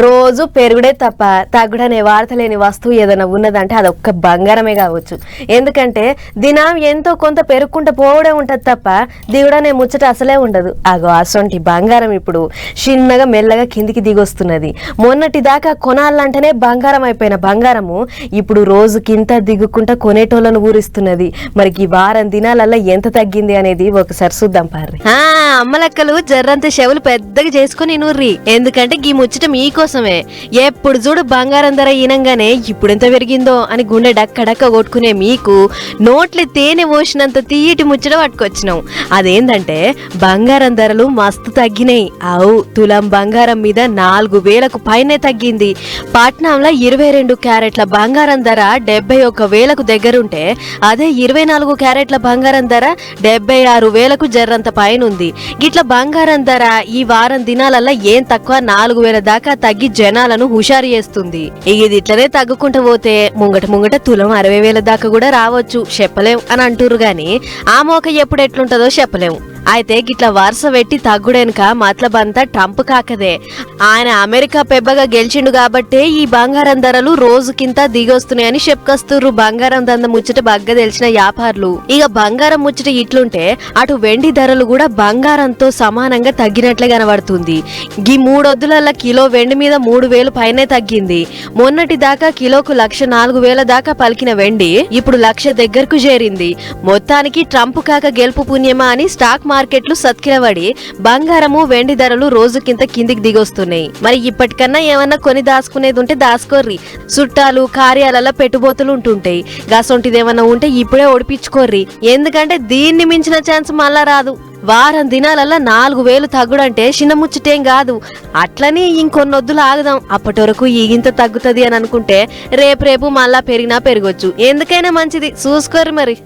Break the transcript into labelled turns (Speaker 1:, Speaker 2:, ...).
Speaker 1: రోజు పెరుగుడే తప్ప తగ్గుడనే వాడతలేని వస్తువు ఏదైనా ఉన్నదంటే అదొక్క బంగారమే కావచ్చు. ఎందుకంటే దినం ఎంతో కొంత పెరుగుకుంటూ పోవడే ఉంటది తప్ప దిగుడనే ముచ్చట అసలే ఉండదు. అగో అసొంటి బంగారం ఇప్పుడు చిన్నగా మెల్లగా కిందికి దిగొస్తున్నది. మొన్నటి దాకా కొనాలంటేనే బంగారం అయిపోయిన బంగారము ఇప్పుడు రోజుకింత దిగుకుంటా కొనేటోళ్ళను ఊరిస్తున్నది. మరి ఈ వారం దినాలల్లా ఎంత తగ్గింది అనేది ఒకసారి చూద్దాం పార్రి. అమ్మలక్కలు జర్రంత చెవులు పెద్దగా చేసుకుని నూర్రి, ఎందుకంటే ఈ ముచ్చట మీకోసమే. ఎప్పుడు చూడు బంగారం ధర ఈనంగానే ఇప్పుడెంత పెరిగిందో అని గుండె డక్క కొట్టుకునే మీకు నోట్లే తేనె పోసినంత తీయటి ముచ్చట పట్టుకొచ్చినాం. అదేంటంటే బంగారం ధరలు మస్తు తగ్గినాయి. తులం బంగారం మీద 4,000కు పైనే తగ్గింది. పట్నంలో 22 క్యారెట్ల బంగారం ధర 71,000కు దగ్గరుంటే అదే 24 క్యారెట్ల బంగారం ధర 76,000కు జర్రంత పైనుంది. గిట్ల బంగారం ధర ఈ వారం దినాలల్లా ఏం తక్కువ 4,000 దాకా తగ్గి జనాలను హుషారు చేస్తుంది. ఇది ఇట్లనే తగ్గుకుంటూ పోతే ముంగట తులం 60,000 దాకా కూడా రావచ్చు, చెప్పలేం అని అంటురు గాని ఆ మోక ఎప్పుడు ఎట్లుంటదో చెప్పలేము. అయితే గిట్ల వరుస పెట్టి తగ్గుడెనక మతలబంతా ట్రంప్ కాకదే. ఆయన అమెరికా పెబ్బగా గెలిచిండు కాబట్టే ఈ బంగారం ధరలు రోజుకింత దిగొస్తున్నాయని చెప్పుకొస్తుర్రు బంగారం దంద ముచ్చట బగ్గ తెలిసిన వ్యాపారులు. ఇక బంగారం ముచ్చట ఇట్లుంటే అటు వెండి ధరలు కూడా బంగారంతో సమానంగా తగ్గినట్లే కనబడుతుంది. గీ 3 వద్దులల్లా కిలో వెండి మీద 3,000 పైనే తగ్గింది. మొన్నటి దాకా కిలోకు 1,04,000 దాకా పలికిన వెండి ఇప్పుడు 1,00,000 దగ్గరకు చేరింది. మొత్తానికి ట్రంప్ కాక గెలుపు పుణ్యమా అని స్టాక్ మార్కెట్లు సత్కిలబడి బంగారము వెండి ధరలు రోజుకింత కిందికి దిగొస్తున్నాయి. మరి ఇప్పటికన్నా ఏమన్నా కొని దాచుకునేది ఉంటే దాచుకోర్రి. చుట్టాలు కార్యాలలో పెట్టుబోతులు ఉంటుంటాయి. గసొంటిదేమన్నా ఉంటే ఇప్పుడే ఒడిపించుకోర్రి, ఎందుకంటే దీన్ని మించిన ఛాన్స్ మళ్ళా రాదు. వారం దినాలల్లా 4,000 తగ్గుడంటే చిన్న ముచ్చటేం కాదు. అట్లని ఇంకొన్నొద్దులు ఆగదాం, అప్పటి వరకు ఈగింత తగ్గుతుంది అని అనుకుంటే రేపు మళ్ళా పెరిగినా పెరగొచ్చు. ఎందుకైనా మంచిది చూసుకోరు మరి.